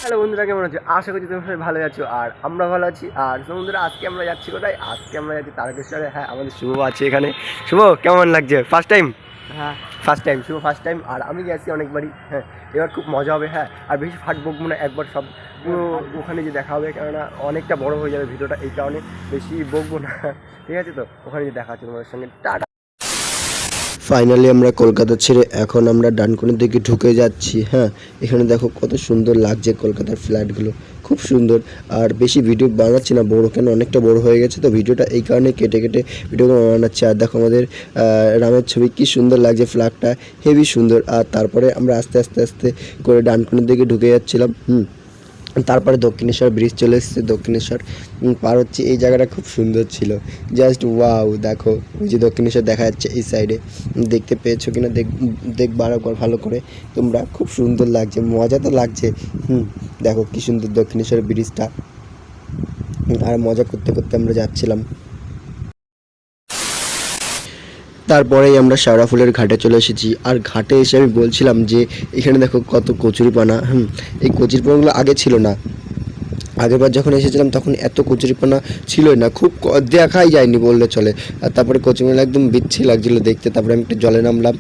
Hello বন্ধুরা, কেমন আছো? আশা করছি তুমি সবাই ভালো আছো আর আমরা ভালো আছি। আর বন্ধুরা, আজকে আমরা যাচ্ছি কোথায়? আজকে আমরা যাচ্ছি তারকেশ্বরে। হ্যাঁ, আমাদের শুভ আছে এখানে। শুভ, কেমন লাগছে? First time? হ্যাঁ, ফার্স্ট টাইম। শুভ ফার্স্ট টাইম। আর আমি গেছি অনেকবারই। হ্যাঁ, এবার খুব মজা হবে। হ্যাঁ, আর বেশি ফাট বকবো না, একবার সব পুরো ওখানে যে দেখা হবে, কেননা অনেকটা বড় হয়ে যাবে ভিডিওটা, এই কারণে বেশি বকবো না। ঠিক আছে? তো ওখানে যে দেখা হচ্ছে তোমাদের সঙ্গে। টাটা। ফাইনালি আমরা কলকাতা ছেড়ে এখন আমরা ডানকুনির দিকে ঢুকে যাচ্ছি। হ্যাঁ, এখানে দেখো কত সুন্দর লাগছে কলকাতার ফ্ল্যাটগুলো, খুব সুন্দর। আর বেশি ভিডিও বানাচ্ছি না, বড় কেন অনেকটা বড় হয়ে গেছে, তো ভিডিওটা এই কারণে কেটে কেটে ভিডিওগুলো বানাচ্ছি। আর দেখো আমাদের রামের ছবি কি সুন্দর লাগছে, ফ্ল্যাগটা হেভি সুন্দর। আর তারপরে আমরা আস্তে আস্তে আস্তে করে ডানকুনির দিকে ঢুকে যাচ্ছিলাম। তারপরে দক্ষিণেশ্বর ব্রিজ চলে এসেছে, দক্ষিণেশ্বর পার হচ্ছে। এই জায়গাটা খুব সুন্দর ছিল, জাস্ট ওয়াও। দেখো ওই যে দক্ষিণেশ্বর দেখা যাচ্ছে এই সাইডে, দেখতে পেয়েছো কিনা দেখবা একবার ভালো করে তোমরা, খুব সুন্দর লাগছে, মজা তো লাগছে। দেখো কি সুন্দর দক্ষিণেশ্বর ব্রিজটা। আর মজা করতে করতে আমরা যাচ্ছিলাম। তারপরেই আমরা শেওড়া ফুলের ঘাটে চলে এসেছি। আর ঘাটে এসে আমি বলছিলাম যে এখানে দেখো কত কচুরিপানা। এই কচুরিপানাগুলো আগে ছিল না, আগেরবার যখন এসেছিলাম তখন এত কচুরিপানা ছিলই না, খুব দেখাই যায়নি বললে চলে। আর তারপরে কচুরিপানা একদম বিচ্ছি লাগছিলো দেখতে। তারপরে আমি একটু জলে নামলাম।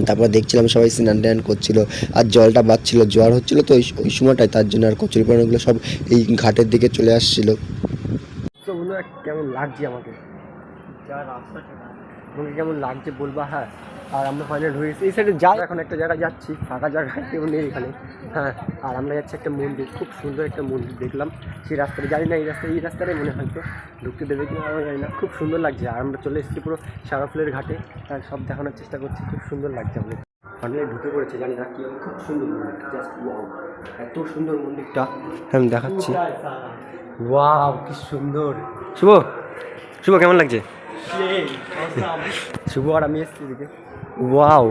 তারপর দেখছিলাম সবাই স্নান টান করছিল আর জলটা বাড়ছিল, জ্বর হচ্ছিলো তো ওই সময়টায়, তার জন্য আর কচুরিপানাগুলো সব এই ঘাটের দিকে চলে আসছিলো। তো বন্ধুরা, কেমন লাগছে আমাকে? তোমাকে কেমন লাগছে বলবা। হ্যাঁ, আর আমরা ফাইনাল ঢুকেছি এই সাইডে। যাই এখন একটা জায়গায় যাচ্ছি, ফাঁকা জায়গায় কেউ নেই এখানে। হ্যাঁ, আর আমরা যাচ্ছি একটা মন্দির, খুব সুন্দর একটা মন্দির দেখলাম সেই রাস্তাটা। জানি না এই রাস্তাটাই মনে হয়তো ঢুকতে দেবে কিনা, আমি জানি না। খুব সুন্দর লাগছে। আর আমরা চলে এসেছি পুরো শেওড়া ফুলের ঘাটে, আর সব দেখানোর চেষ্টা করছি। খুব সুন্দর লাগছে আমাদের। ফাইনালি ঢুকে পড়েছে, জানি না কি, খুব সুন্দর মন্দির, জাস্ট ওয়াও, এত সুন্দর মন্দিরটা। হ্যাঁ, আমি দেখাচ্ছি। ওয়াও, কি সুন্দর। শুভ, শুভ কেমন লাগছে? শুভ আর আমি এসেছি এদিকে। ওয়াও,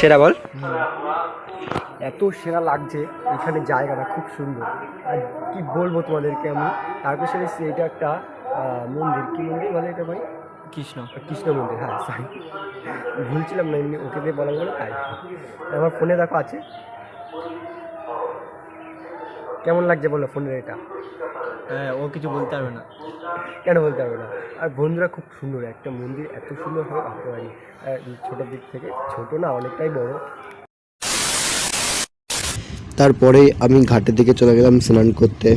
সেরা বল। এত সেরা লাগছে এখানে, জায়গাটা খুব সুন্দর। আর কি বলবো তোমাদেরকে আমি। তারপরে এটা একটা মন্দির, কি মন্দির বলে এটা ভাই? কৃষ্ণ মন্দির। হ্যাঁ, সরি, ভুলছিলাম না, এমনি ওকে দিয়ে বলা বলে তাই। আমার ফোনে দেখো আছে। কেমন লাগছে বলো ফোনের এটা? হ্যাঁ, ও কিছু বলতে পারবে না। কেন বলতে পারবে না? আর বন্ধুরা, খুব সুন্দর একটা মন্দির, এত সুন্দর হবে ভাবতে পারি। ছোটোর দিক থেকে ছোট না, অনেকটাই বড়। তারপরে আমি ঘাটের দিকে চলে গেলাম স্নান করতে।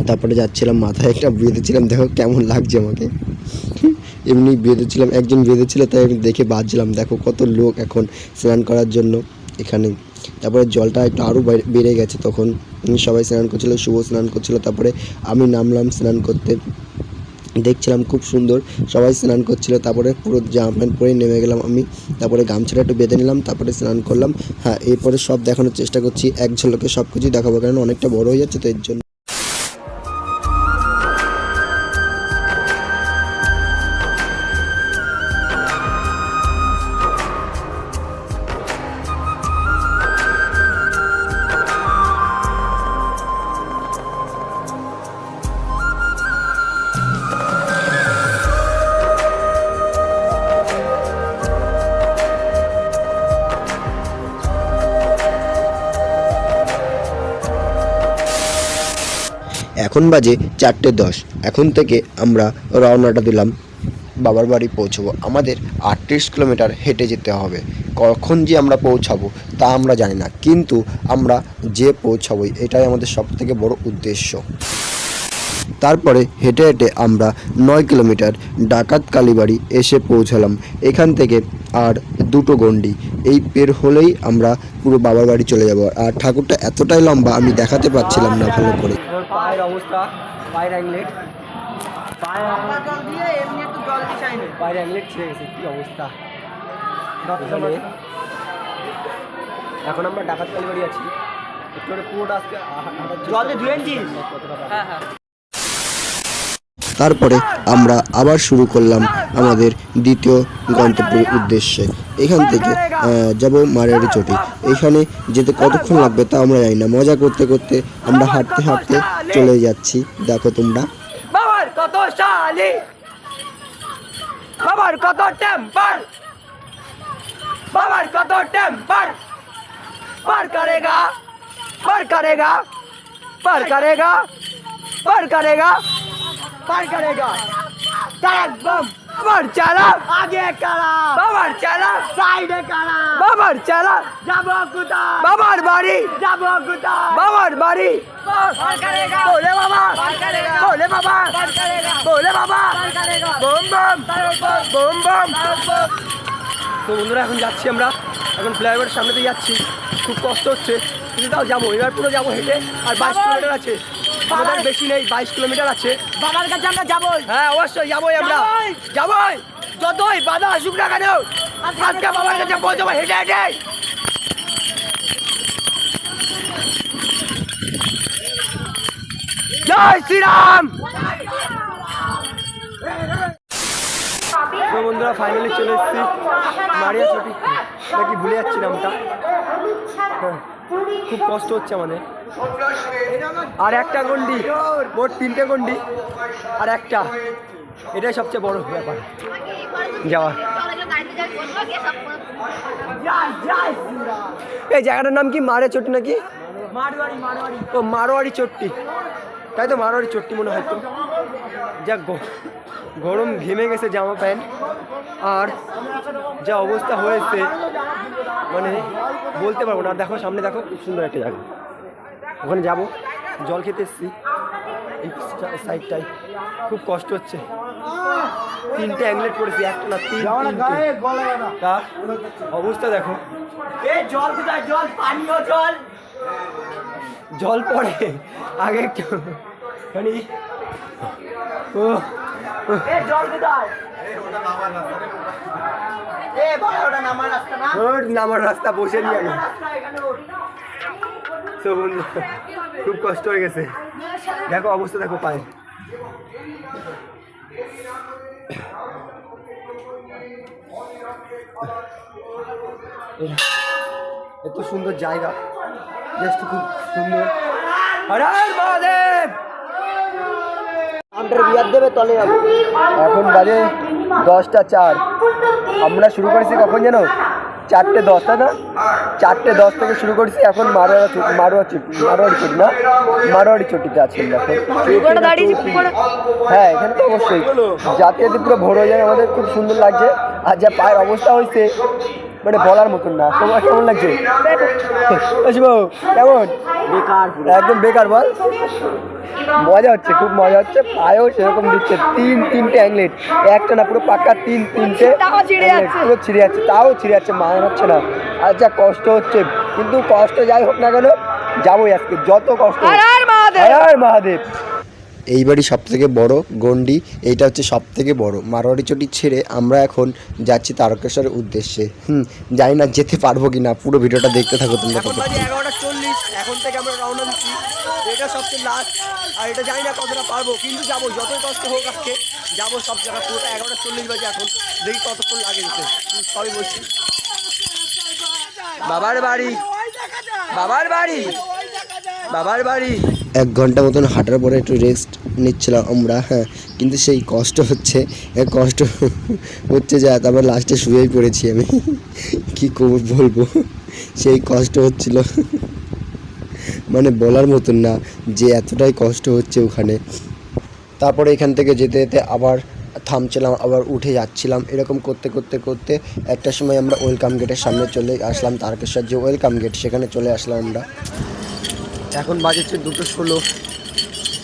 তারপরে যাচ্ছিলাম, মাথায় একটা বেঁধেছিলাম, দেখো কেমন লাগছে আমাকে। এমনি বেঁধেছিলাম, একজন বেঁধেছিল তাই আমি দেখে বাঁধছিলাম। দেখো কত লোক এখন স্নান করার জন্য এখানে। তারপরে জলটা একটু আরও বেড়ে গেছে, তখন সবাই স্নান করছিল, শুভ স্নান করছিল। তারপরে আমি নামলাম স্নান করতে, দেখছিলাম খুব সুন্দর সবাই স্নান করছিল। তারপরে পুরো জামা প্যান্ট পরে নেমে গেলাম আমি। তারপরে গামছাটা একটু বেঁধে নিলাম, তারপরে স্নান করলাম। হ্যাঁ, এরপরে সব দেখানোর চেষ্টা করছি, এক ঝলকে সব কিছুই দেখাবো, কারণ অনেকটা বড় হয়ে যাচ্ছে তো এর জন্য। এখন বাজে 4:10। এখন থেকে আমরা রওনাটা দিলাম, বাবার বাড়ি পৌঁছবো। আমাদের 38 কিলোমিটার হেঁটে যেতে হবে। কখন যে আমরা পৌঁছাবো তা আমরা জানি না, কিন্তু আমরা যে পৌঁছাবোই এটাই আমাদের সবথেকে বড় উদ্দেশ্য। তারপরে হেঁটে হেঁটে আমরা 9 কিলোমিটার ডাকাত কালীবাড়ি এসে পৌঁছালাম। এখান থেকে আর 2টো গণ্ডি এই পের হলেই আমরা পুরো বাবার বাড়ি চলে যাব। আর ঠাকুরটা এতটাই লম্বা আমি দেখাতে পারছিলাম না ভালো করে। ওর পায়ের অবস্থা, পায়ের অ্যাংলেট, পায়ের অ্যাংলেট ছিঁড়ে গেছে, কী অবস্থা। এখানে এখন আমরা ডাকাত কালীবাড়ি আছি, একটু করে পুরোটা আজকে জলে ধুয়েছিস কতটা। হ্যাঁ হ্যাঁ। তারপরে আমরা আবার শুরু করলাম আমাদের দ্বিতীয় গন্তব্যের উদ্দেশ্যে। এখান থেকে যাব মারোয়ারি চটি। এখানে যেতে কতক্ষণ লাগবে তা আমরা জানি না, মজা করতে করতে আমরা হাঁটতে হাঁটতে চলে যাচ্ছি। দেখো তোমরা বাবার কত শালি, বাবার কত টেম্পার, বাবার কত টেম্পার, পার করেগা, পার করেগা, পার করেগা, পার করেগা, পার করেগা। একদম বাবার চালা, আগে কারা, বাবার চালা, সাইডে কারা, বাবার চালা, যাবো কোথায়, বাবার বাড়ি, যাবো কোথায়, বাবার বাড়ি। बोले बाबा, बोले बाबा, बोले बाबा, बम बम बम बम। তো বন্ধুরা এখন যাচ্ছি আমরা, এখন ফ্লাইওভারের সামনে দিয়ে যাচ্ছি, খুব কষ্ট হচ্ছে কিন্তু তাও যাবো, এবার পুরো যাবো হেঁটে। আর 22 কিলোমিটার আছে, আমাদের বেশি নেই, 22 কিলোমিটার আছে। বাবার কাছে আমরা যাবো, হ্যাঁ অবশ্যই যাবোই, আমরা যাবোই, যতই বাধা আসুক না কেন আজকে বাবার কাছে পৌঁছাবো হেঁটে হেঁটে। জয় শ্রীরাম। তো বন্ধুরা ফাইনালি চলে এসেছি মারিয়া চটি, নাকি ভুলে যাচ্ছি নামটা। হ্যাঁ, খুব কষ্ট হচ্ছে আমাদের। আর একটা গন্ডি, মোট 3টে গন্ডি আর একটা, এটাই সবচেয়ে বড় ব্যাপার যাওয়া। এই জায়গাটার নাম কি মারিয়া চটি নাকি? ও মারোয়ারি চট্টি, তাই তো মারোয়ারি চট্টি মনে হয়। তো যা গরম, ঘেমে গেছে জামা প্যান্ট, আর যা অবস্থা হয়েছে মানে বলতে পারবো না। দেখো সামনে দেখো, খুব সুন্দর একটা জায়গা, ওখানে যাব। জল খেতে এসছি এই সাইডটায়, খুব কষ্ট হচ্ছে। 3টে অ্যাংলেট পড়েছি, একটা না 3। তা অবস্থা দেখো, জল কোথায়, জল পানীয় জল, জল পড়ে আগে একটু মানে ও জল কোথায়, নামার রাস্তা বসে নিয়ে আগে। তো বন্ধু খুব কষ্ট হয়ে গেছে, দেখো অবস্থা দেখো পায়ে। এত সুন্দর জায়গা, জাস্ট খুব সুন্দর। হর হর মহাদেব। বিয়ার দেবে তলে যাবো। এখন বাজে 10টা 4। আমরা শুরু করেছি কখন যেন 4টে 10, তাই না? 4টে 10 থেকে শুরু করেছি। এখন মারোয়ারি চটিতে আছি দেখো। হ্যাঁ এখানে তো অবশ্যই যাতে পুরো ভোর হয়ে যায় আমাদের, খুব সুন্দর লাগছে। আর যা পায়ের অবস্থা হয়েছে মানে বলার মতন না। তোমার কেমন লাগছে কেমন? বেকার, একদম বেকার। বল, মজা হচ্ছে, খুব মজা হচ্ছে। পায়েও সেরকম দিচ্ছে, 3টে অ্যাংলেট, একটা না পুরো পাক্কা 3টে পুরো ছিঁড়ে যাচ্ছে, তাও ছিঁড়ে যাচ্ছে, মান হচ্ছে না। আর যা কষ্ট হচ্ছে, কিন্তু কষ্ট যাই হোক না কেন যাবোই আজকে, যত কষ্ট। হর মহাদেব। এইবারই সবথেকে বড় গণ্ডি, এইটা হচ্ছে সবথেকে বড়। মারোয়ারি চটি ছেড়ে আমরা এখন যাচ্ছি তারকেশ্বরের উদ্দেশ্যে। জানি না যেতে পারবো কি না, পুরো ভিডিওটা দেখতে থাকো তোমরা। 11:40, এখন থেকে আমরা রওনা দিচ্ছি। এটা সবচেয়ে লাস্ট, আর এটা জানি না কতটা পারবো, কিন্তু যাবো, যতই কষ্ট হোক আজকে যাবো সব জায়গা। পুরোটা 11:40 বাজে এখন, দেখি কতক্ষণ লাগে যেতে। সবই বলছি বাবার বাড়ি, বাবার বাড়ি, বাবার বাড়ি। 1 ঘন্টা মতন হাঁটার পরে একটু রেস্ট নিচ্ছিলাম আমরা। হ্যাঁ, কিন্তু সেই কষ্ট হচ্ছে যা, তারপর লাস্টে শুয়েই পড়েছি আমি। কি বলবো, সেই কষ্ট হচ্ছিল মানে বলার মতন না যে এতটাই কষ্ট হচ্ছে ওখানে। তারপরে এখান থেকে যেতে যেতে আবার থামছিলাম, আবার উঠে যাচ্ছিলাম। এরকম করতে করতে করতে একটা সময় আমরা ওয়েলকাম গেটের সামনে চলে আসলাম। তারকেশ্বর যে ওয়েলকাম গেট সেখানে চলে আসলাম আমরা। এখন বাজেছে 2:16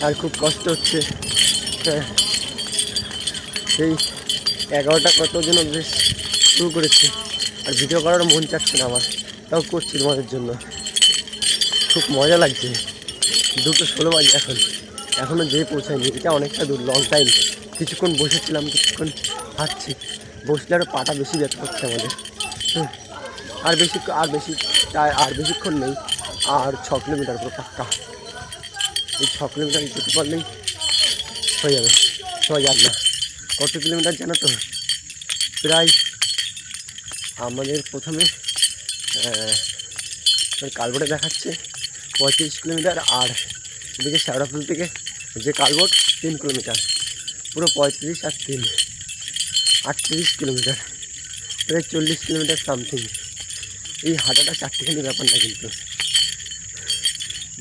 আর খুব কষ্ট হচ্ছে। হ্যাঁ, সেই 11টা কত যেন বেশ শুরু করেছি, আর ভিডিও করার মন চাচ্ছে না আমার, তাও করছি তোমাদের জন্য। খুব মজা লাগছে। 2:16 বাজে এখনও যেয়ে পৌঁছায়নি। এটা অনেকটা দূর, লং টাইম। কিছুক্ষণ বসেছিলাম, কিছুক্ষণ হাঁটছি। বসলে আরও পাটা বেশি ব্যথা করছে আমাদের। আর বেশিক্ষণ নেই, আর 6 কিলোমিটার পুরো পাক্কা। এই 6 কিলোমিটার যেতে পারলেই হয়ে যাবে। 6 না, কত কিলোমিটার জানো তো? প্রায় আমাদের প্রথমে কালবোর্ডে দেখাচ্ছে 35 কিলোমিটার, আর এদিকে শ্যাওড়াফুল থেকে যে কালবোর্ড 3 কিলোমিটার, পুরো 35 আর 3 38 কিলোমিটার, প্রায় 40 কিলোমিটার সামথিং। এই হাঁটাটা চারটেখানি ব্যাপার না, কিন্তু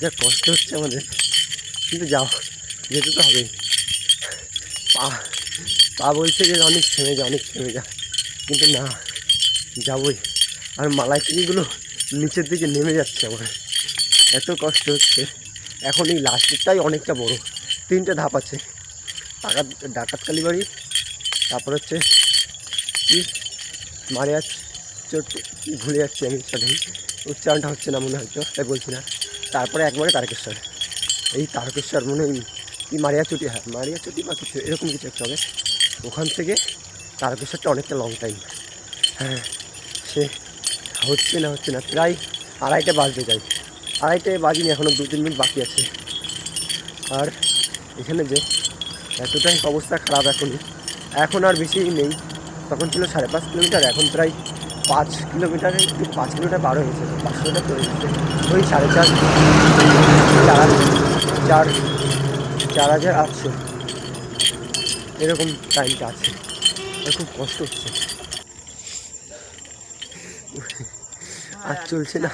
যা কষ্ট হচ্ছে আমাদের, কিন্তু যাও, যেতে তো হবেই। পা বলছে যে অনেক থেমে যা, কিন্তু না, যাবই। আর মালাই চিনিগুলো নিচের দিকে নেমে যাচ্ছে আমার, এত কষ্ট হচ্ছে। এখন এই লাস্টেরটাই অনেকটা বড়, 3টে ধাপ আছে। ডাকাতকালী বাড়ি, তারপর হচ্ছে কি মারিয়া চোট, ভুলে যাচ্ছি আমি, সঠিক উচ্চারণটা হচ্ছে না মনে হয়তো, তাই বলছি না। তারপরে একবারে তারকেশ্বর। এই তারকেশ্বর মনে হয় কি মারিয়াচটি, হ্যাঁ মারিয়াচটি বা কিছু এরকম কিছু একটা হবে। ওখান থেকে তারকেশ্বরটা অনেকটা লং টাইম। হ্যাঁ, সে হচ্ছে না, প্রায় 2:30 বাজতে যাই। 2:30 বাজিনি, এখনও 2-3 মিনিট বাকি আছে। আর এখানে যে এতটাই অবস্থা খারাপ এখন আর বেশি নেই। তখন ছিল 5.5 কিলোমিটার, এখন প্রায় 5 কিলোমিটারে, 5 কিলোমিটার পার হয়েছে, 5 কিলোমিটার চলে গেছে। ওই 4,800 এরকম টাইমটা আছে। খুব কষ্ট হচ্ছে, আর চলছে না।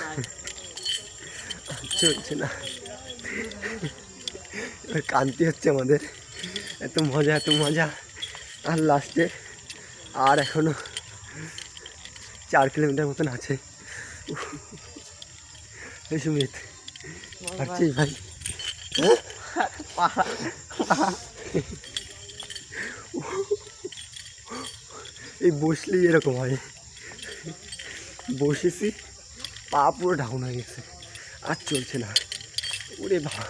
এবার কান্তি হচ্ছে আমাদের, এত মজা। আর লাস্টে আর এখনো 4 কিলোমিটার মতন আছে। এই সুমিত, পারছিস ভাই? এই বসলেই এরকম হয়, বসেছি, পা পুরো ডাউন হয়ে গেছে, আর চলছে না। ওরে বাবা,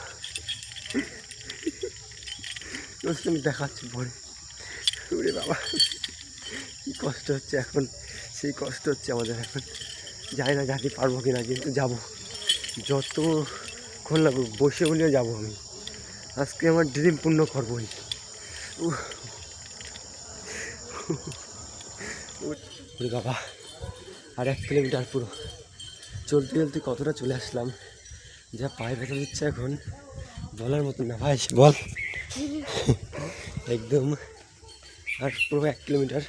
আমি দেখাচ্ছি পরে। ওরে বাবা, কী কষ্ট হচ্ছে এখন, সেই কষ্ট হচ্ছে আমাদের এখন। জানি না যাতে পারবো কি না, কিন্তু যাবো, যতক্ষণ লাগুক বসে হলেও যাবো আমি। আজকে আমার ড্রিম পূর্ণ করবোই। ওরে বাবা, আর 1 কিলোমিটার পুরো। চলতে কতটা চলে আসলাম, যা পায়ে ব্যথা দিচ্ছে এখন, বলার মতন না ভাই, বল। একদম, আর পুরো 1 কিলোমিটার।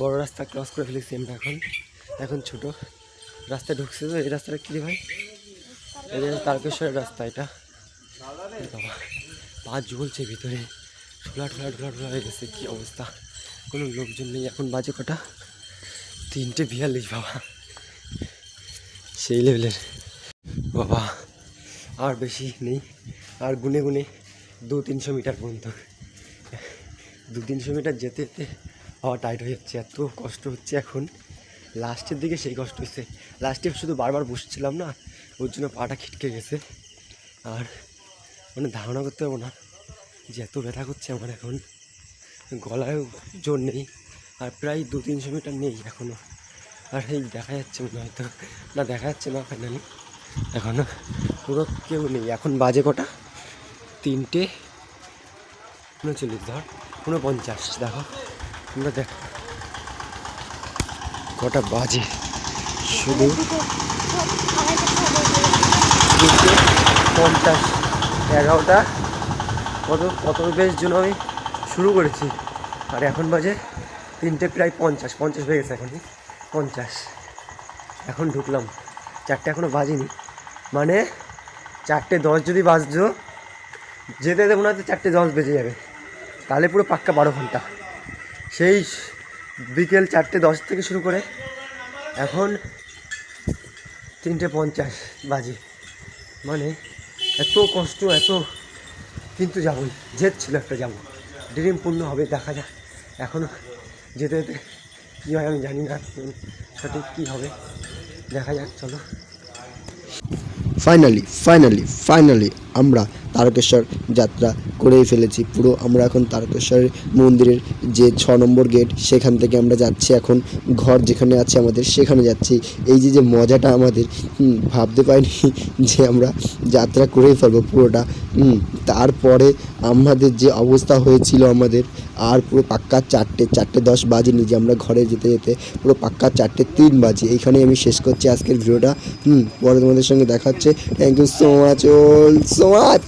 বড় রাস্তা ক্রস করে ফেলেছি আমরা এখন ছোট রাস্তায় ঢুকছে। তো এই রাস্তাটা কী ভাই? এই যে তারকেশ্বরের রাস্তা এটা। বাবা, পা জ্বলছে ভিতরে, ঢোলা হয়ে গেছে, কী অবস্থা। কোনো লোকজন নেই। এখন বাজে কটা? 3:42 বাবা, সেই লেভেলের বাবা। আর বেশি নেই, আর গুনে 200-300 মিটার পর্যন্ত। 200-300 মিটার যেতে হাওয়া টাইট হয়ে যাচ্ছে, এত কষ্ট হচ্ছে এখন। লাস্টের দিকে সেই কষ্ট হচ্ছে, লাস্টে শুধু বারবার বসছিলাম না, ওর জন্য পাটা খিটকে গেছে। আর মানে ধারণা করতে পারবো না যে এত ব্যথা করছে আমার এখন, গলায়ও জোর নেই। আর প্রায় 200-300 মিটার নেই এখনও। আর এই দেখা যাচ্ছে মনে হয়তো, না দেখা যাচ্ছে না ফাইনালি, এখনও পুরো কেউ নেই। এখন বাজে কটা? 3:39, ধর 49। দেখো তোমরা, দেখো কটা বাজে, শুধু 3:50। 11টা কত বেশ জন্য আমি শুরু করেছি, আর এখন বাজে 3টে প্রায় 50 হয়ে গেছে। এখন 50, এখন ঢুকলাম। 4টে এখনও বাজেনি, মানে 4:10 যদি বাজতো, যেতে মনে হয়তো 4:10 বেজে যাবে, তাহলে পুরো পাক্কা 12 ঘন্টা। সেই বিকেল 4:10 থেকে শুরু করে এখন 3:50 বাজে। মানে এত কষ্ট এত, কিন্তু যাবই, জেদ ছিল একটা যাবো, ড্রিম পূর্ণ হবে, দেখা যাক। এখনও যেতে যেতে কী হয় আমি জানি না, সঠিক কী হবে, দেখা যাক, চলো। ফাইনালি আমরা তারকেশ্বর যাত্রা করেই ফেলেছি পুরো। আমরা এখন তারকেশ্বরের মন্দিরের যে 6 নম্বর গেট সেখান থেকে আমরা যাচ্ছি, এখন ঘর যেখানে আছে আমাদের সেখানে যাচ্ছি। এই যে মজাটা আমাদের ভাবতে পারিনি যে আমরা যাত্রা করেই ফেলবো পুরোটা। তারপরে আমাদের যে অবস্থা হয়েছিল আমাদের, আর পুরো পাক্কা 4:10 বাজেনি যে আমরা ঘরে যেতে যেতে, পুরো পাক্কা 4:03 বাজে। এইখানেই আমি শেষ করছি আজকের ভিডিওটা। পরে তোমাদের সঙ্গে দেখা হচ্ছে। Thank you so much.